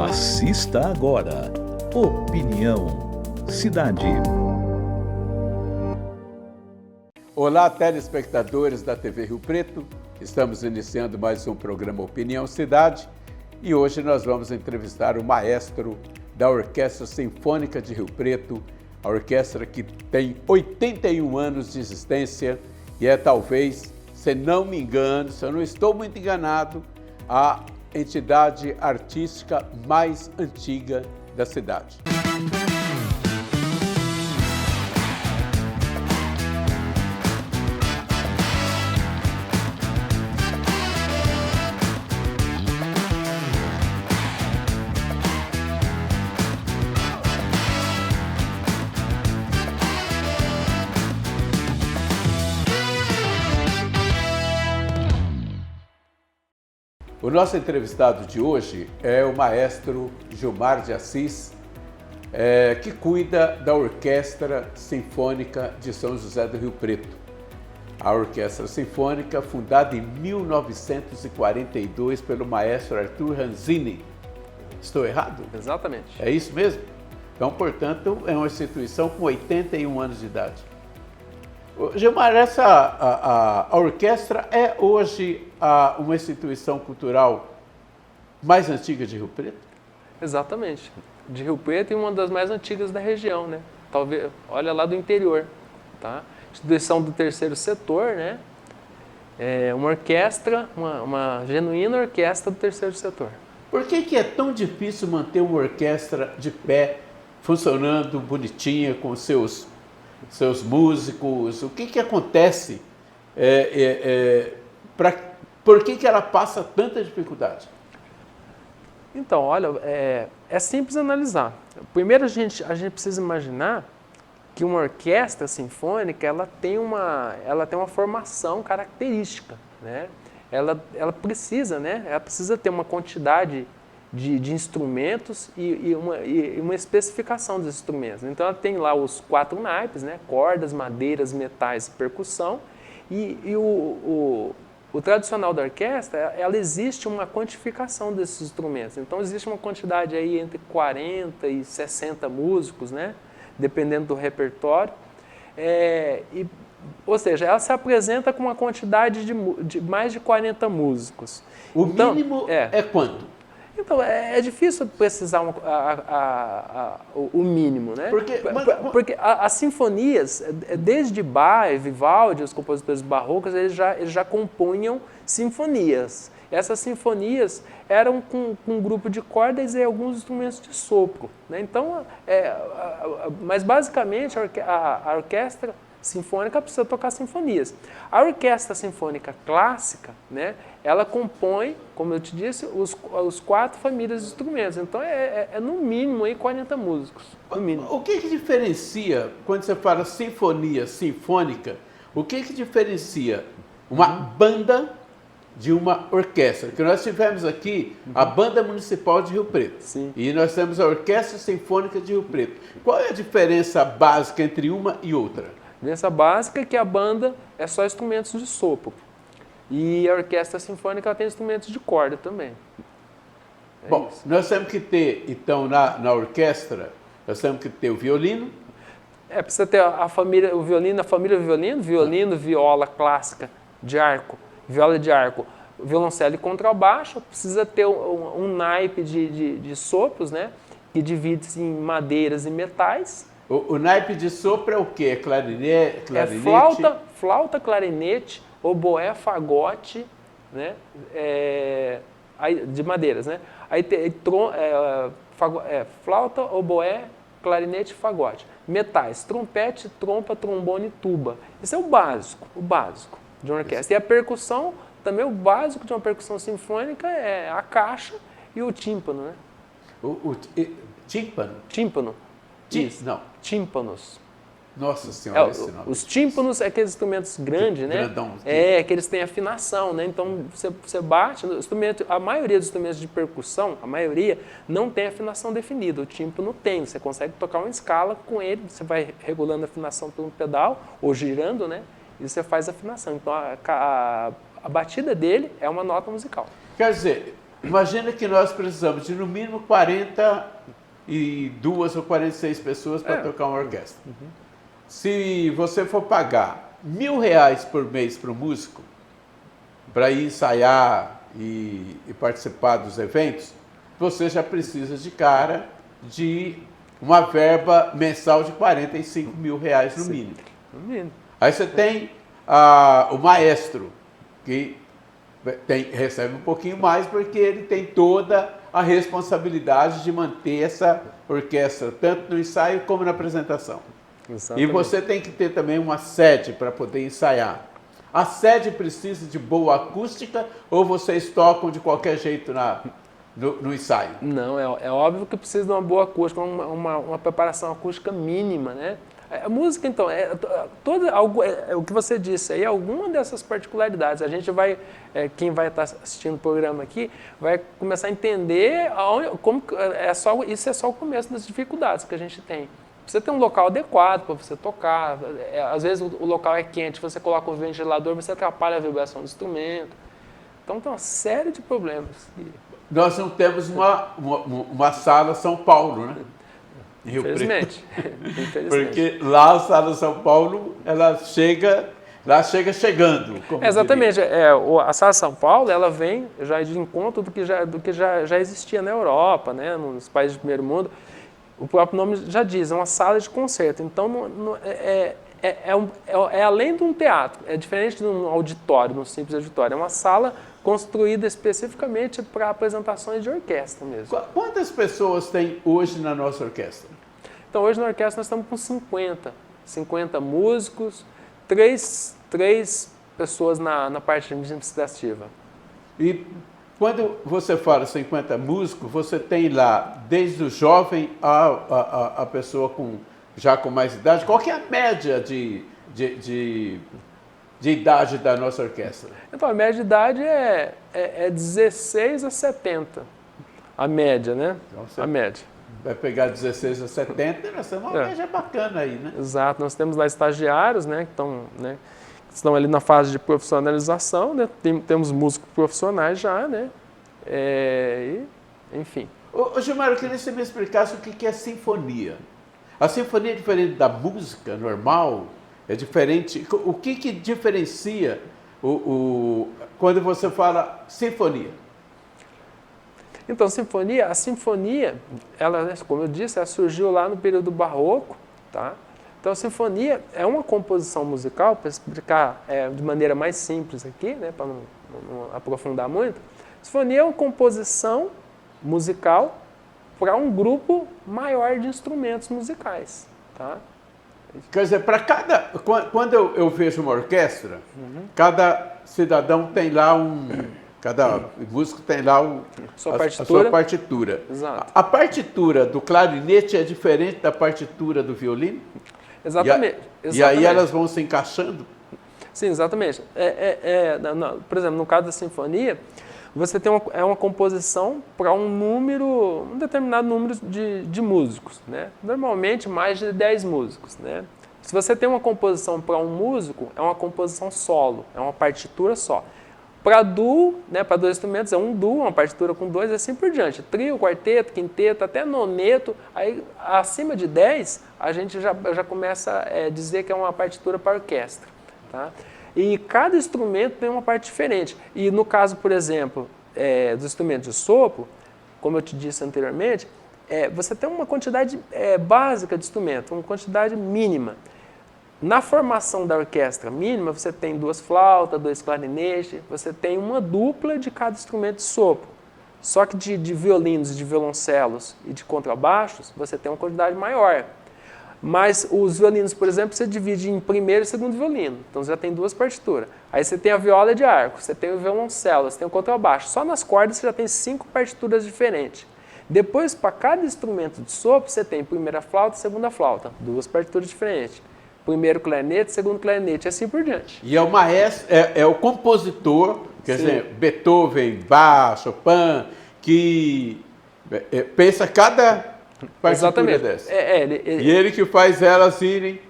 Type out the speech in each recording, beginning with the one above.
Assista agora. Opinião Cidade. Olá, telespectadores da TV Rio Preto. Estamos iniciando mais um programa Opinião Cidade e hoje nós vamos entrevistar o maestro da Orquestra Sinfônica de Rio Preto, a orquestra que tem 81 anos de existência e é talvez, se não me engano, se eu não estou muito enganado, a entidade artística mais antiga da cidade. O nosso entrevistado de hoje é o maestro Gilmar de Assis, que cuida da Orquestra Sinfônica de São José do Rio Preto. A Orquestra Sinfônica, fundada em 1942 pelo maestro Arthur Ranzini. Estou errado? Exatamente. É isso mesmo? Então, portanto, é uma instituição com 81 anos de idade. Gilmar, a orquestra é hoje uma instituição cultural mais antiga de Rio Preto? Exatamente. De Rio Preto e uma das mais antigas da região, né? Talvez, olha lá do interior, tá? Instituição do terceiro setor, né? É uma orquestra, uma genuína orquestra do terceiro setor. Por que é tão difícil manter uma orquestra de pé, funcionando bonitinha, com seus músicos? O que acontece? Por que ela passa tanta dificuldade? Então, olha, é simples analisar. Primeiro a gente precisa imaginar que uma orquestra sinfônica ela tem uma formação característica, né? Ela precisa ter uma quantidade de instrumentos e uma especificação dos instrumentos. Então ela tem lá os 4 naipes, né? Cordas, madeiras, metais e percussão. O tradicional da orquestra, ela existe uma quantificação desses instrumentos. Então existe uma quantidade aí entre 40 e 60 músicos, né? Dependendo do repertório. Ou seja, ela se apresenta com uma quantidade de mais de 40 músicos. O mínimo é quanto? Então, é difícil precisar o mínimo, né? Porque as sinfonias, desde Bach e Vivaldi, os compositores barrocos, eles já compunham sinfonias. Essas sinfonias eram com um grupo de cordas e alguns instrumentos de sopro, né? Então, mas basicamente a orquestra sinfônica precisa tocar sinfonias. A orquestra sinfônica clássica, né, ela compõe, como eu te disse, os 4 famílias de instrumentos. Então é no mínimo aí 40 músicos. No mínimo. O que diferencia, quando você fala sinfonia sinfônica, o que diferencia uma banda de uma orquestra? Porque nós tivemos aqui a Banda Municipal de Rio Preto. Sim. E nós temos a Orquestra Sinfônica de Rio Preto. Qual é a diferença básica entre uma e outra? A diferença básica é que a banda é só instrumentos de sopro. E a orquestra sinfônica tem instrumentos de corda também. Bom, isso. Nós temos que ter, então, na orquestra, nós temos que ter o violino. Precisa ter a família violino, viola clássica de arco, viola de arco, violoncelo e contrabaixo. Precisa ter um naipe de sopros, né? Que divide-se em madeiras e metais. O naipe de sopro é o quê? É clarinete? Flauta, clarinete, oboé, fagote, né? De madeiras, né? Aí tem flauta, oboé, clarinete e fagote. Metais, trompete, trompa, trombone e tuba. Isso é o básico de uma orquestra. E a percussão, também o básico de uma percussão sinfônica é a caixa e o tímpano, né? Tímpano? Tímpano. Não. Tímpanos. Nossa Senhora, esse nome. Os tímpanos é aqueles instrumentos grandes, né? Grandão. Que eles têm afinação, né? Então, você bate, a maioria dos instrumentos de percussão, a maioria, não tem afinação definida. O tímpano tem, você consegue tocar uma escala com ele, você vai regulando a afinação por um pedal, ou girando, né? E você faz a afinação. Então, a batida dele é uma nota musical. Quer dizer, Imagina que nós precisamos de no mínimo 42 ou 46 pessoas para tocar uma orquestra. Se você for pagar R$1.000 por mês para o músico, para ir ensaiar e participar dos eventos, você já precisa de cara de uma verba mensal de R$45.000 no mínimo. Aí você tem o maestro, que recebe um pouquinho mais porque ele tem toda a responsabilidade de manter essa orquestra, tanto no ensaio como na apresentação. Exatamente. E você tem que ter também uma sede para poder ensaiar. A sede precisa de boa acústica ou vocês tocam de qualquer jeito no ensaio? Não, é óbvio que precisa de uma boa acústica, uma preparação acústica mínima, né? A música, então, o que você disse aí, alguma dessas particularidades. A gente vai, quem vai estar assistindo o programa aqui, vai começar a entender como isso é só o começo das dificuldades que a gente tem. Precisa ter um local adequado para você tocar. Às vezes o local é quente, você coloca um ventilador, você atrapalha a vibração do instrumento. Então tem uma série de problemas. Nós não temos uma sala São Paulo, né? Infelizmente. Porque lá a sala São Paulo, ela chega chegando. Exatamente. A sala São Paulo, ela vem já de encontro do que já existia na Europa, né? Nos países do primeiro mundo. O próprio nome já diz, é uma sala de concerto. Então, é além de um teatro, é diferente de um auditório, de um simples auditório. É uma sala construída especificamente para apresentações de orquestra mesmo. Quantas pessoas tem hoje na nossa orquestra? Então, hoje na orquestra nós estamos com 50 músicos, três pessoas na parte administrativa. E quando você fala 50 músicos, você tem lá desde o jovem a pessoa já com mais idade. Qual que é a média de idade da nossa orquestra? Então, a média de idade é 16 a 70. A média, né? Então, a média. Vai pegar 16 a 70, nós temos uma média bacana aí, né? Exato. Nós temos lá estagiários, né, que estão ali na fase de profissionalização, né? Temos músicos profissionais já, né? Enfim. Ô Gilmar, eu queria que você me explicasse o que é sinfonia. A sinfonia é diferente da música normal? É diferente? O que diferencia quando você fala sinfonia? Então, a sinfonia, ela, como eu disse, ela surgiu lá no período barroco, tá? Então, a sinfonia é uma composição musical, para explicar de maneira mais simples aqui, né, para não aprofundar muito. Sinfonia é uma composição musical para um grupo maior de instrumentos musicais, tá? Quer dizer, quando eu vejo uma orquestra, cada cidadão tem lá cada músico tem lá a sua partitura. Exato. A partitura do clarinete é diferente da partitura do violino? Exatamente. E aí elas vão se encaixando? Sim, exatamente. Por exemplo, no caso da sinfonia, você tem uma composição para um determinado número de músicos, né? Normalmente mais de 10 músicos, né? Se você tem uma composição para um músico, é uma composição solo, é uma partitura só. Para duo, né, para dois instrumentos, é um duo, uma partitura com dois, e assim por diante. Trio, quarteto, quinteto, até noneto. Aí, acima de 10, a gente já começa a dizer que é uma partitura para orquestra. Tá? E cada instrumento tem uma parte diferente. E no caso, por exemplo, dos instrumentos de sopro, como eu te disse anteriormente, você tem uma quantidade básica de instrumento, uma quantidade mínima. Na formação da orquestra mínima, você tem 2 flautas, 2 clarinetes, você tem uma dupla de cada instrumento de sopro. Só que de violinos, de violoncelos e de contrabaixos, você tem uma quantidade maior. Mas os violinos, por exemplo, você divide em primeiro e segundo violino. Então você já tem 2 partituras. Aí você tem a viola de arco, você tem o violoncelo, você tem o contrabaixo. Só nas cordas você já tem 5 partituras diferentes. Depois, para cada instrumento de sopro, você tem primeira flauta e segunda flauta. 2 partituras diferentes. Primeiro clarinete, segundo clarinete, e assim por diante. E é o maestro, é o compositor, quer dizer, Beethoven, Bach, Chopin, que pensa cada partitura dessa. E ele que faz elas irem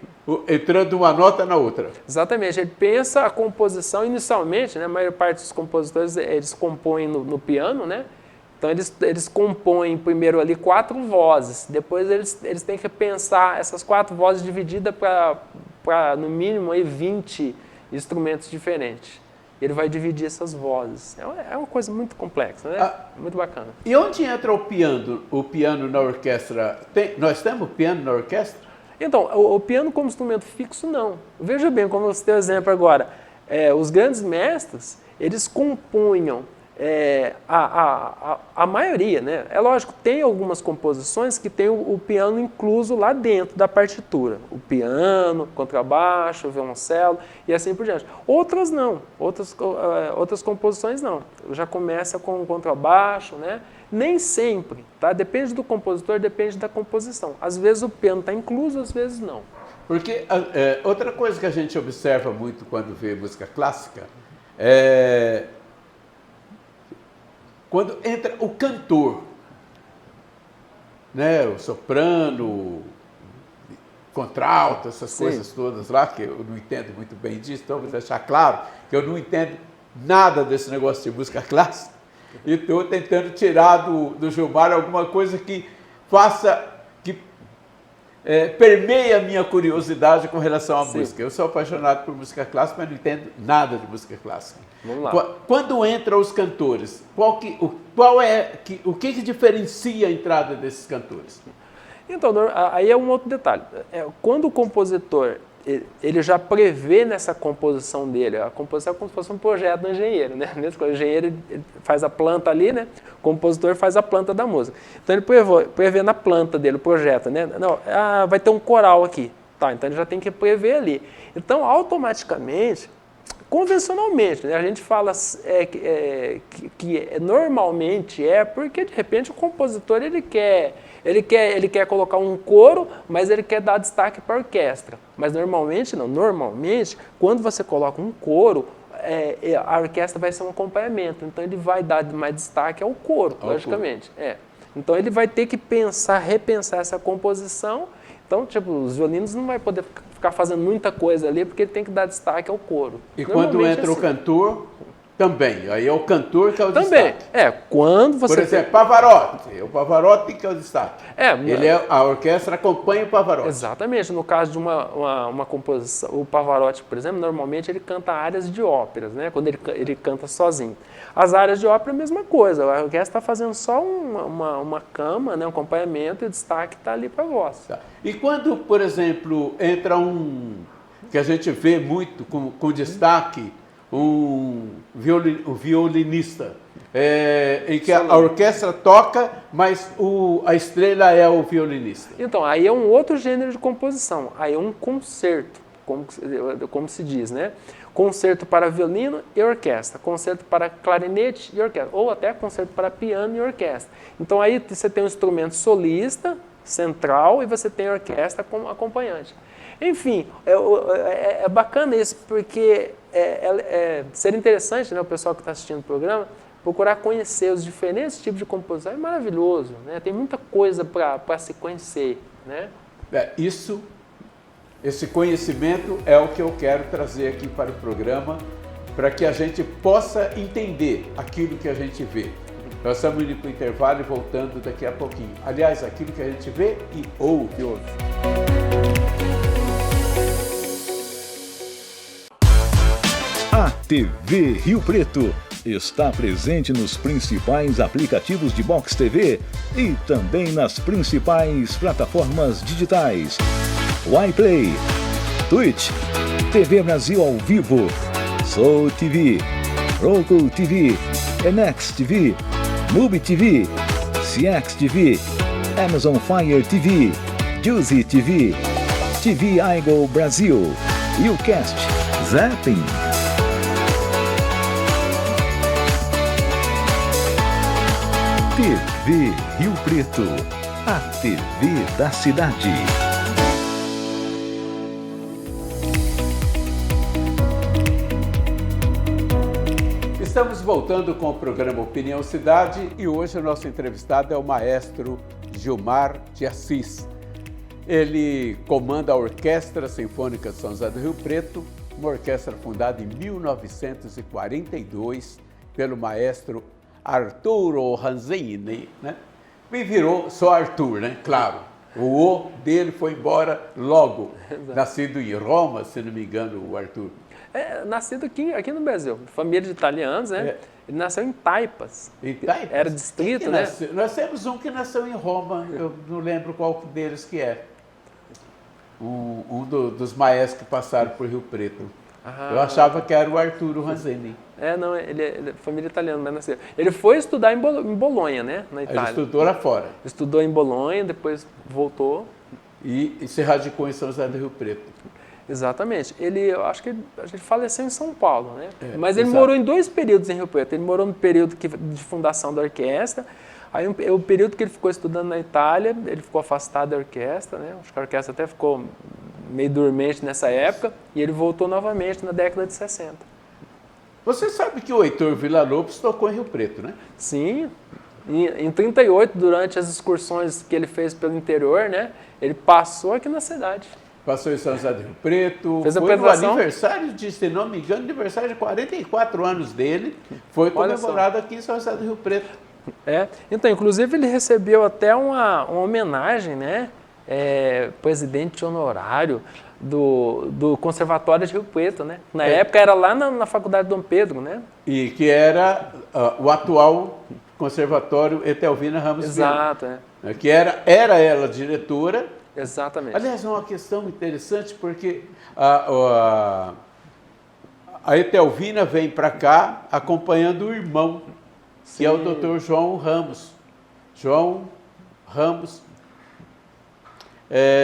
entrando uma nota na outra. Exatamente, ele pensa a composição inicialmente, né, a maior parte dos compositores, eles compõem no piano, né? Então eles compõem primeiro ali 4 vozes, depois eles têm que pensar essas 4 vozes divididas para no mínimo aí 20 instrumentos diferentes. Ele vai dividir essas vozes. É uma coisa muito complexa, né? Muito bacana. E onde entra o piano na orquestra? Nós temos piano na orquestra? Então, o piano como instrumento fixo, não. Veja bem, como você tem o exemplo agora, os grandes mestres, eles compunham a maioria, né? É lógico, tem algumas composições que tem o piano incluso lá dentro da partitura. O piano, contrabaixo, o violoncelo e assim por diante. Outras não, outras composições não. Já começa com o contrabaixo, né? Nem sempre, tá? Depende do compositor, depende da composição. Às vezes o piano está incluso, às vezes não. Porque outra coisa que a gente observa muito quando vê música clássica quando entra o cantor, né, o soprano, contralto, essas coisas todas lá, que eu não entendo muito bem disso, então vou deixar claro que eu não entendo nada desse negócio de música clássica e estou tentando tirar do Gilmar alguma coisa que permeie a minha curiosidade com relação à música. Eu sou apaixonado por música clássica, mas não entendo nada de música clássica. Vamos lá. Quando entram os cantores, o que diferencia a entrada desses cantores? Então, aí é um outro detalhe. Quando o compositor ele já prevê nessa composição dele, a composição é como se fosse um projeto do engenheiro, né? O engenheiro ele faz a planta ali, né? O compositor faz a planta da música. Então ele prevê na planta dele o projeto, né? Não, vai ter um coral aqui, tá? Então ele já tem que prever ali. Então automaticamente, convencionalmente, né? A gente fala que normalmente porque de repente o compositor ele quer colocar um coro, mas ele quer dar destaque para a orquestra. Mas normalmente não. Normalmente, quando você coloca um coro, a orquestra vai ser um acompanhamento. Então ele vai dar mais destaque ao coro, logicamente. Então ele vai ter que repensar essa composição. Então, tipo, os violinos não vai poder ficar fazendo muita coisa ali, porque ele tem que dar destaque ao coro. E quando entra o cantor, também. Aí é o cantor que é o também. destaque. Quando você... Por exemplo, Pavarotti. O Pavarotti que é o destaque. A orquestra acompanha o Pavarotti. Exatamente. No caso de uma composição, o Pavarotti, por exemplo, normalmente ele canta áreas de óperas, né? Quando ele canta sozinho. As áreas de ópera é a mesma coisa. A orquestra está fazendo só uma cama, né? Um acompanhamento e o destaque está ali para a voz. Tá. E quando, por exemplo, entra que a gente vê muito com destaque, um violinista, em que a orquestra toca, mas a estrela é o violinista. Então, aí é um outro gênero de composição, aí é um concerto, como se diz, né? Concerto para violino e orquestra, concerto para clarinete e orquestra, ou até concerto para piano e orquestra. Então aí você tem um instrumento solista, central, e você tem a orquestra como acompanhante. Enfim, é bacana isso, porque seria interessante, né, o pessoal que está assistindo o programa, procurar conhecer os diferentes tipos de composição. É maravilhoso, né? Tem muita coisa para se conhecer, né? Esse conhecimento é o que eu quero trazer aqui para o programa, para que a gente possa entender aquilo que a gente vê. Nós estamos indo para o intervalo e voltando daqui a pouquinho. Aliás, aquilo que a gente vê e ouve. A TV Rio Preto está presente nos principais aplicativos de Box TV e também nas principais plataformas digitais. iPlay, Twitch, TV Brasil ao vivo, Soul TV, Roku TV, MX TV, Mubi TV, CX TV, Amazon Fire TV, Juicy TV, TV Igo Brasil, Ucast, Zapping. TV Rio Preto, a TV da cidade. Estamos voltando com o programa Opinião Cidade e hoje o nosso entrevistado é o maestro Gilmar de Assis. Ele comanda a Orquestra Sinfônica de São José do Rio Preto, uma orquestra fundada em 1942 pelo maestro Arturo Ranzini, né? E virou só Arthur, né? Claro. O dele foi embora logo. Nascido em Roma, se não me engano, o Arthur. Nascido aqui no Brasil, família de italianos, né? Ele nasceu em Taipas. Era distrito, né? Nós temos um que nasceu em Roma, eu não lembro qual deles que é. Dos maestros que passaram por Rio Preto. Eu achava que era o Arturo Ranzini. Não, ele é família italiana, mas nasceu. Ele foi estudar em Bolonha, né? Na Itália. Ele estudou lá fora. Estudou em Bolonha, depois voltou. E se radicou em São José do Rio Preto. Exatamente. Eu acho que ele faleceu em São Paulo, né? Mas ele morou em 2 períodos em Rio Preto. Ele morou no período de fundação da orquestra. Aí o período que ele ficou estudando na Itália, ele ficou afastado da orquestra, né? Acho que a orquestra até ficou meio dormente nessa época. E ele voltou novamente na década de 60. Você sabe que o Heitor Villa-Lobos tocou em Rio Preto, né? Sim. Em 38, durante as excursões que ele fez pelo interior, né? Ele passou aqui na cidade. Passou em São José do Rio Preto, fez foi no aniversário se não me engano, aniversário de 44 anos dele, foi comemorado aqui em São José do Rio Preto. Então, inclusive ele recebeu até uma homenagem, né? Presidente honorário do Conservatório de Rio Preto, né? Na época era lá na Faculdade Dom Pedro, né? E que era o atual Conservatório Etelvina Ramos Exato, Filho. Que era ela diretora. Exatamente. Aliás, é uma questão interessante porque a Etelvina vem para cá acompanhando o irmão, que é o Dr. João Ramos. João Ramos,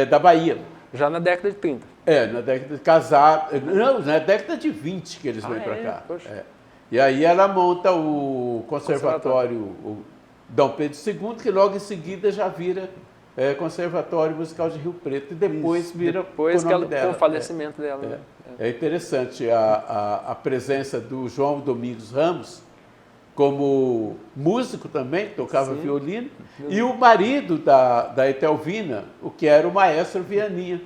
da Bahia. Já na década de 30. Na década de casar. Não, na década de 20 que eles vêm para cá. E aí ela monta o Conservatório o Dom Pedro II, que logo em seguida já vira Conservatório Musical de Rio Preto, e depois vira com o falecimento dela. Né? É interessante a presença do João Domingos Ramos, como músico também, tocava violino, e o marido da Etelvina, o que era o maestro Vianinha.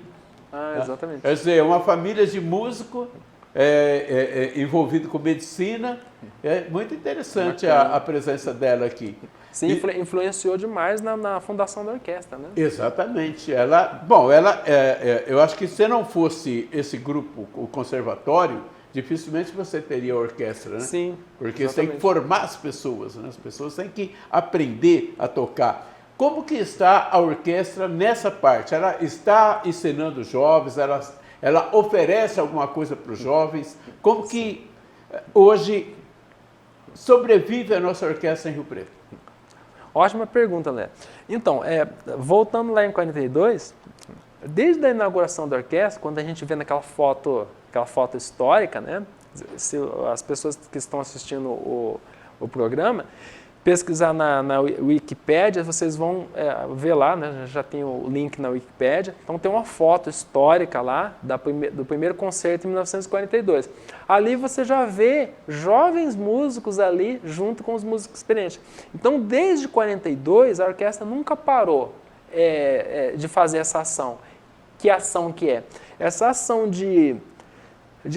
Exatamente. Quer dizer, uma família de músico envolvido com medicina. É muito interessante a presença dela aqui. Sim, influenciou demais na fundação da orquestra, né? Exatamente. Eu acho que se não fosse esse grupo, o conservatório, dificilmente você teria a orquestra, né? Sim. Porque exatamente. Você tem que formar as pessoas, né? As pessoas têm que aprender a tocar. Como que está a orquestra nessa parte? Ela está ensinando jovens, ela oferece alguma coisa para os jovens? Como que hoje sobrevive a nossa orquestra em Rio Preto? Ótima pergunta, Léo. Então, voltando lá em 42, desde a inauguração da orquestra, quando a gente vê naquela foto histórica, né? Se as pessoas que estão assistindo o programa pesquisar na Wikipédia, vocês vão ver lá, né? Já tem o link na Wikipédia. Então tem uma foto histórica lá do primeiro concerto em 1942. Ali você já vê jovens músicos ali junto com os músicos experientes. Então desde 42 a orquestra nunca parou de fazer essa ação. Que ação que é? Essa ação de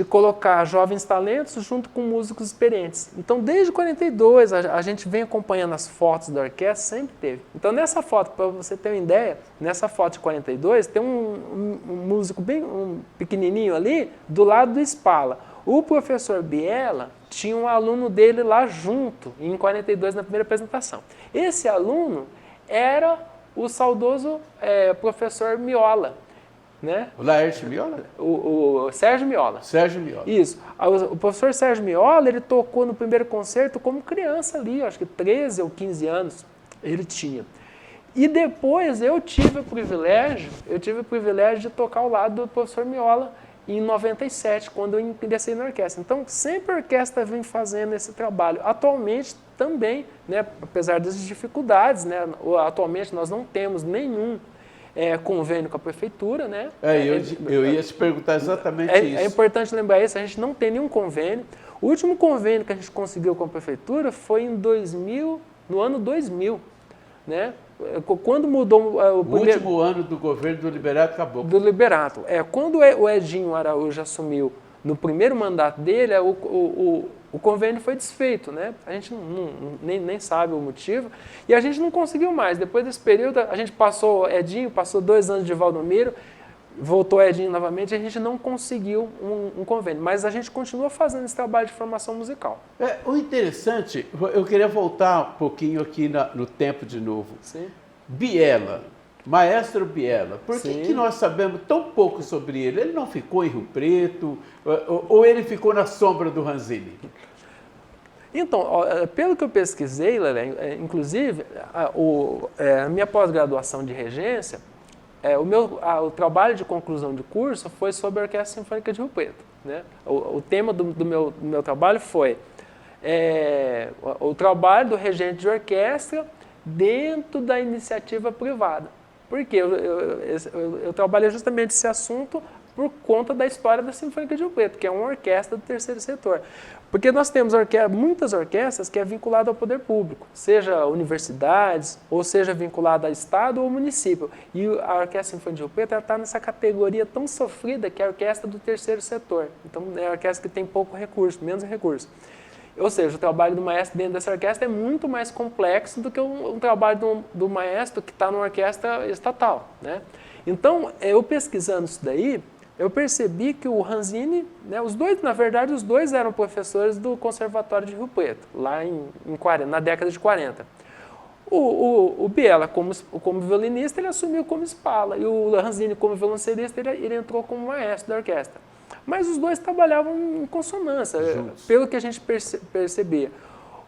colocar jovens talentos junto com músicos experientes. Então, desde 42, a gente vem acompanhando as fotos da orquestra, sempre teve. Então, nessa foto, para você ter uma ideia, nessa foto de 42, tem um músico bem pequenininho ali, do lado do Spala. O professor Biela tinha um aluno dele lá junto, em 42, na primeira apresentação. Esse aluno era o saudoso professor Miola. Né? O Laerte Miola? O Sérgio Miola. Sérgio Miola. Isso. O professor Sérgio Miola, ele tocou no primeiro concerto como criança ali, acho que 13 ou 15 anos ele tinha. E depois eu tive o privilégio de tocar ao lado do professor Miola em 97, quando eu ingressei na orquestra. Então, sempre a orquestra vem fazendo esse trabalho. Atualmente também, né, apesar das dificuldades, né, atualmente nós não temos nenhum convênio com a prefeitura, né? Eu ia te perguntar exatamente isso. É importante lembrar isso, a gente não tem nenhum convênio. O último convênio que a gente conseguiu com a prefeitura foi no ano 2000, né? Quando mudou o último ano do governo do Liberato Caboclo. Do Liberato. Quando o Edinho Araújo assumiu no primeiro mandato dele, o convênio foi desfeito, né? A gente nem sabe o motivo, e a gente não conseguiu mais. Depois desse período, a gente passou Edinho, passou 2 anos de Valdomiro, voltou Edinho novamente, e a gente não conseguiu um convênio, mas a gente continua fazendo esse trabalho de formação musical. O interessante, eu queria voltar um pouquinho aqui no tempo de novo. Sim. Biela, Maestro Biela, por que nós sabemos tão pouco sobre ele? Ele não ficou em Rio Preto, ou ele ficou na sombra do Ranzini? Então, pelo que eu pesquisei, Lelé, inclusive, a minha pós-graduação de regência, o trabalho de conclusão de curso foi sobre a Orquestra Sinfônica de Rio Preto. Né? O tema do meu trabalho foi o trabalho do regente de orquestra dentro da iniciativa privada. Por quê? Eu trabalhei justamente esse assunto por conta da história da Sinfônica de Rio Preto, que é uma orquestra do terceiro setor. Porque nós temos muitas orquestras que é vinculada ao poder público, seja universidades, ou seja vinculada a estado ou município. E a Orquestra Sinfônica de Rio Preto está nessa categoria tão sofrida que é a orquestra do terceiro setor. Então é a orquestra que tem pouco recurso, menos recurso. Ou seja, o trabalho do maestro dentro dessa orquestra é muito mais complexo do que um trabalho do maestro que está numa orquestra estatal. Né? Então, eu pesquisando isso daí, eu percebi que o Ranzini, né, os dois eram professores do Conservatório de Rio Preto, lá na década de 40. O Biela, como violinista, ele assumiu como Spala, e o Ranzini, como violoncelista, ele entrou como maestro da orquestra. Mas os dois trabalhavam em consonância, pelo que a gente percebia.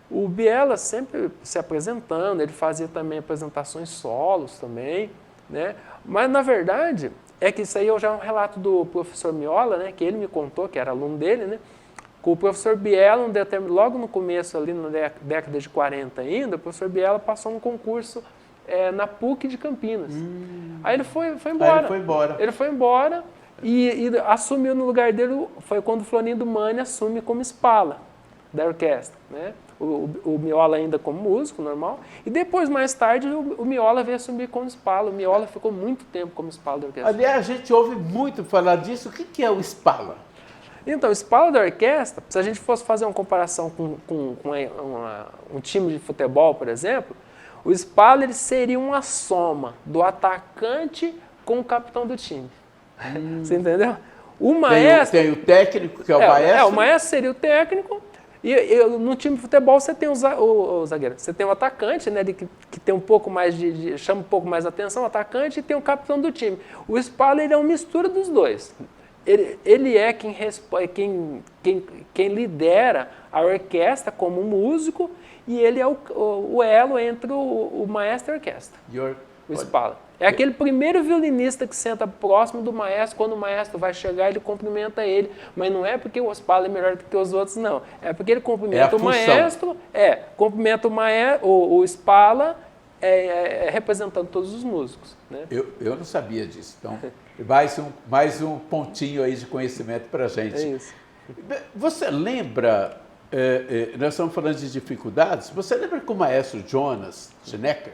O Biela sempre se apresentando, ele fazia também apresentações solos também, né? Mas, na verdade, que isso aí já é um relato do professor Miola, né? Que ele me contou, que era aluno dele, né? Com o professor Biela, logo no começo, ali na década de 40 ainda, o professor Biela passou um concurso na PUC de Campinas. Aí ele foi embora. Ele foi embora. E assumiu no lugar dele, foi quando o Florindo Mani assume como Spala da orquestra, né? O Miola ainda como músico, normal, e depois, mais tarde, o Miola veio assumir como Spala. O Miola ficou muito tempo como Spala da orquestra. Aliás, a gente ouve muito falar disso. O que é o Spala? Então, o Spala da orquestra, se a gente fosse fazer uma comparação com um time de futebol, por exemplo, o Spala ele seria uma soma do atacante com o capitão do time. Você entendeu? O maestro... Tem o técnico, que é o maestro. O maestro seria o técnico. E no time de futebol você tem o zagueiro. Você tem o atacante, né, que tem um pouco mais chama um pouco mais a atenção, o atacante, e tem o capitão do time. O Spala ele é uma mistura dos dois. Ele é quem lidera a orquestra como músico, e ele é o elo entre o maestro e a orquestra. O Spala. É aquele primeiro violinista que senta próximo do maestro, quando o maestro vai chegar, ele cumprimenta ele. Mas não é porque o Spala é melhor do que os outros, não. É porque ele cumprimenta o maestro, cumprimenta o Spala representando todos os músicos. Né? Eu não sabia disso. Então, mais um pontinho aí de conhecimento para a gente. É isso. Você lembra, nós estamos falando de dificuldades, você lembra que o maestro Jonas Schnecker,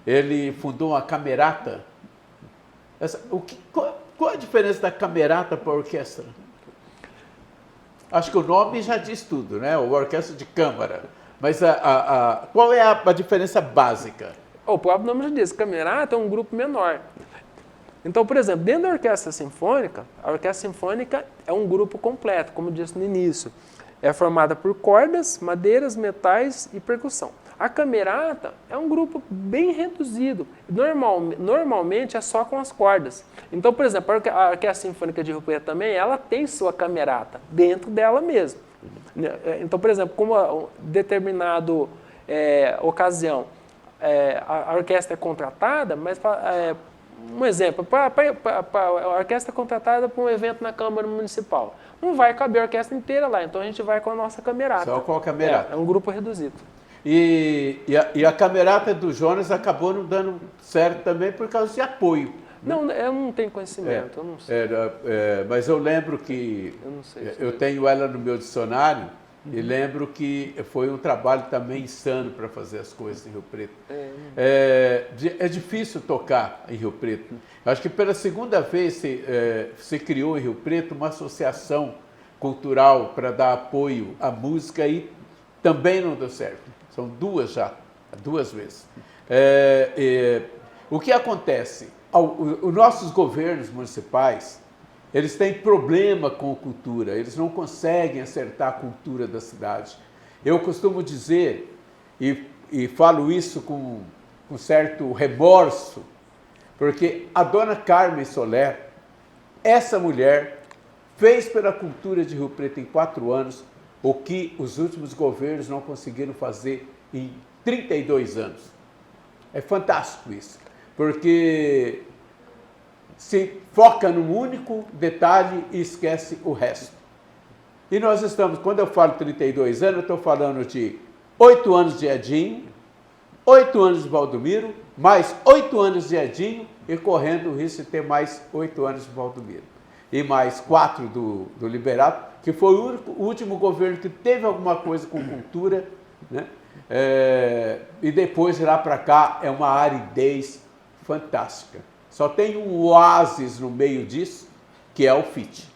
ele fundou uma camerata? Qual a diferença da camerata para a orquestra? Acho que o nome já diz tudo, né? O orquestra de câmara. Mas qual é a diferença básica? O próprio nome já diz, camerata é um grupo menor. Então, por exemplo, dentro da orquestra sinfônica, a orquestra sinfônica é um grupo completo, como eu disse no início. É formada por cordas, madeiras, metais e percussão. A camerata é um grupo bem reduzido. Normalmente é só com as cordas. Então, por exemplo, a Orquestra Sinfônica de Rio Preto também, ela tem sua camerata dentro dela mesmo. Então, por exemplo, como determinada ocasião a orquestra é contratada, mas um exemplo, a orquestra é contratada para um evento na Câmara Municipal. Não vai caber a orquestra inteira lá, então a gente vai com a nossa camerata. Só com a camerata. É um grupo reduzido. E a camerata do Jonas acabou não dando certo também por causa de apoio. Não, eu não tenho conhecimento, eu não sei. Mas eu lembro que eu não sei, eu tenho ela no meu dicionário e lembro que foi um trabalho também insano para fazer as coisas em Rio Preto. É difícil tocar em Rio Preto. Acho que pela segunda vez se criou em Rio Preto uma associação cultural para dar apoio à música e também não deu certo. São duas vezes. O que acontece? Os nossos governos municipais, eles têm problema com a cultura, eles não conseguem acertar a cultura da cidade. Eu costumo dizer, e falo isso com certo remorso, porque a dona Carmen Soler, essa mulher, fez pela cultura de Rio Preto em 4 anos o que os últimos governos não conseguiram fazer em 32 anos. É fantástico isso, porque se foca num único detalhe e esquece o resto. E nós estamos, quando eu falo 32 anos, eu estou falando de 8 anos de Edinho, 8 anos de Valdomiro, mais 8 anos de Edinho e correndo o risco de ter mais 8 anos de Valdomiro. E mais 4 do Liberato, que foi o último governo que teve alguma coisa com cultura, né? E depois, de lá para cá, é uma aridez fantástica. Só tem um oásis no meio disso, que é o FIT.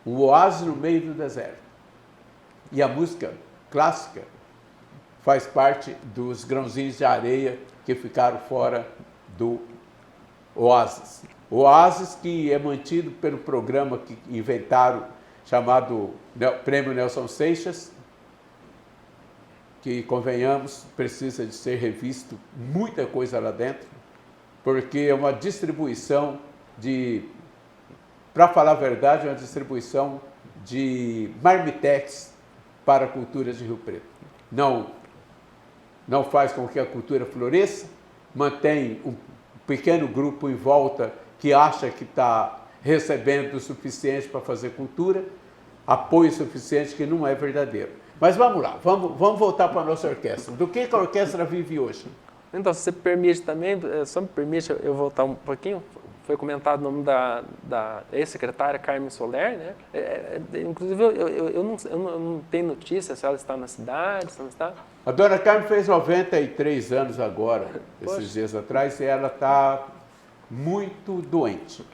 Um oásis no meio do deserto. E a música clássica faz parte dos grãozinhos de areia que ficaram fora do oásis. O oásis que é mantido pelo programa que inventaram, chamado Prêmio Nelson Seixas, que, convenhamos, precisa de ser revisto muita coisa lá dentro, porque é uma distribuição para falar a verdade, é uma distribuição de marmitex para a cultura de Rio Preto. Não faz com que a cultura floresça, mantém um pequeno grupo em volta que acha que está recebendo o suficiente para fazer cultura, apoio suficiente que não é verdadeiro. Mas vamos lá, vamos voltar para a nossa orquestra. Do que a orquestra vive hoje? Então, se você permite também, só me permite eu voltar um pouquinho, foi comentado o nome da ex-secretária Carmen Soler, né? Inclusive, eu não tenho notícia se ela está na cidade, se não está. A dona Carmen fez 93 anos agora, esses dias atrás, e ela está muito doente.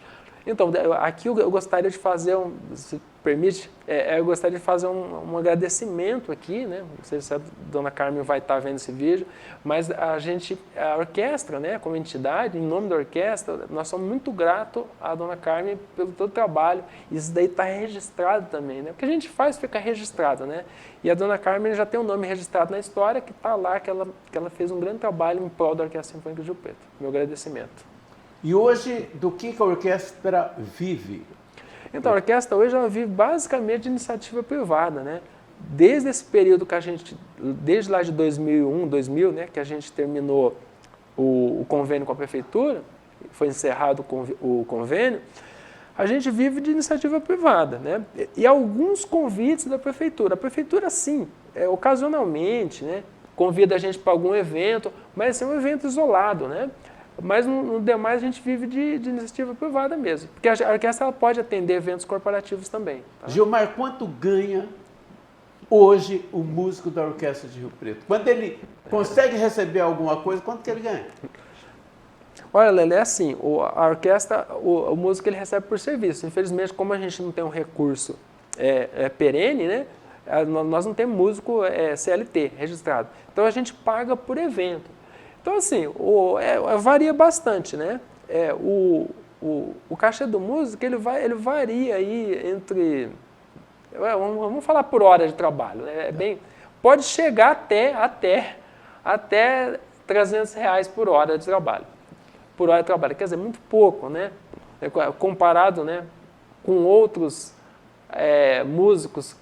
Então, aqui eu gostaria de fazer, se permite, eu gostaria de fazer um agradecimento aqui, né? Não sei se a dona Carmen vai estar vendo esse vídeo, mas a orquestra, né, como entidade, em nome da orquestra, nós somos muito gratos à dona Carmen pelo todo o trabalho. Isso daí está registrado também, né? O que a gente faz fica registrado, né? E a dona Carmen já tem um nome registrado na história, que está lá, que ela fez um grande trabalho em prol da Orquestra Sinfônica de Rio Preto. Meu agradecimento. E hoje, do que a orquestra vive? Então, a orquestra hoje ela vive basicamente de iniciativa privada, né? Desde esse período que desde lá de 2001, 2000, né, que a gente terminou o convênio com a prefeitura, foi encerrado o convênio, a gente vive de iniciativa privada, né? E alguns convites da prefeitura. A prefeitura, sim, ocasionalmente, né, convida a gente para algum evento, mas é um evento isolado, né? Mas no demais a gente vive de iniciativa privada mesmo. Porque a orquestra ela pode atender eventos corporativos também. Tá? Gilmar, quanto ganha hoje o músico da Orquestra de Rio Preto? Quando ele consegue receber alguma coisa, quanto que ele ganha? Olha, Lelê, é assim, a orquestra, o músico ele recebe por serviço. Infelizmente, como a gente não tem um recurso perene, né? Nós não temos músico CLT registrado. Então a gente paga por evento. Então, assim, varia bastante, né? O cachê do músico, ele varia aí entre... Vamos falar por hora de trabalho, né? Pode chegar até R$300 por hora de trabalho. Por hora de trabalho, quer dizer, muito pouco, né? Comparado, né, com outros músicos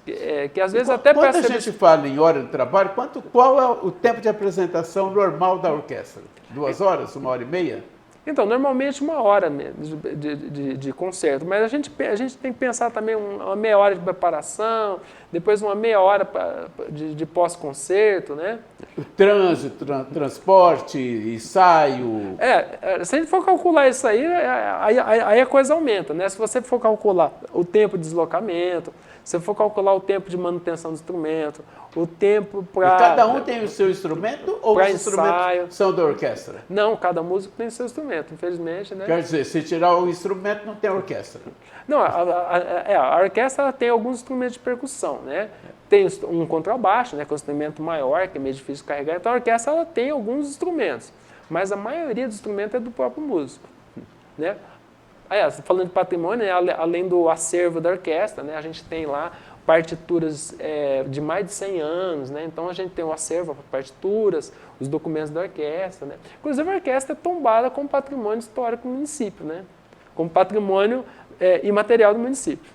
que às vezes até... Quando a gente fala em hora de trabalho, qual é o tempo de apresentação normal da orquestra? 2 horas, 1h30? Então, normalmente 1 hora de concerto, mas a gente tem que pensar também uma meia hora de preparação, depois uma meia hora de pós-concerto, né? O trânsito, transporte, ensaio... Se a gente for calcular isso aí a coisa aumenta, né? Se você for calcular o tempo de deslocamento, se for calcular o tempo de manutenção do instrumento, o tempo para... Cada um tem o seu instrumento ou os instrumentos ensaio. são da orquestra? Não, cada músico tem seu instrumento, infelizmente, né? Quer dizer, se tirar o instrumento, não tem orquestra. Não, a orquestra ela tem alguns instrumentos de percussão, né? Tem um contrabaixo, né, que é um instrumento maior, que é meio difícil de carregar. Então a orquestra ela tem alguns instrumentos, mas a maioria dos instrumentos é do próprio músico, né? Falando de patrimônio, né, além do acervo da orquestra, né, a gente tem lá partituras de mais de 100 anos, né? Então a gente tem o acervo, partituras, os documentos da orquestra, né? Inclusive a orquestra é tombada como patrimônio histórico do município, né? Como patrimônio imaterial do município.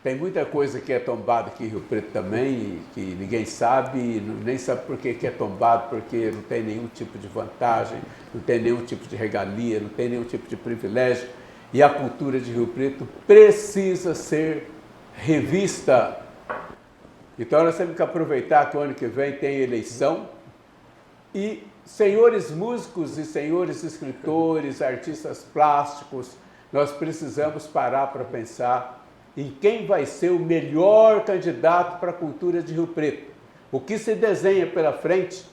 Tem muita coisa que é tombada aqui em Rio Preto também, que ninguém sabe, nem sabe por que é tombado, porque não tem nenhum tipo de vantagem, não tem nenhum tipo de regalia, não tem nenhum tipo de privilégio. E a cultura de Rio Preto precisa ser revista. Então nós temos que aproveitar que o ano que vem tem eleição e senhores músicos e senhores escritores, artistas plásticos, nós precisamos parar para pensar em quem vai ser o melhor candidato para a cultura de Rio Preto. O que se desenha pela frente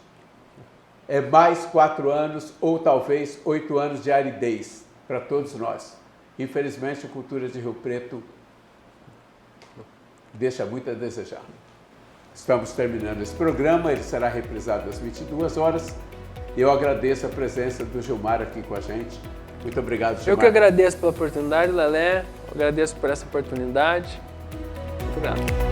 é mais 4 anos ou talvez 8 anos de aridez para todos nós. Infelizmente, a cultura de Rio Preto deixa muito a desejar. Estamos terminando esse programa, ele será reprisado às 22 horas. Eu agradeço a presença do Gilmar aqui com a gente. Muito obrigado, Gilmar. Eu que agradeço pela oportunidade, Lelé. Agradeço por essa oportunidade. Muito obrigado.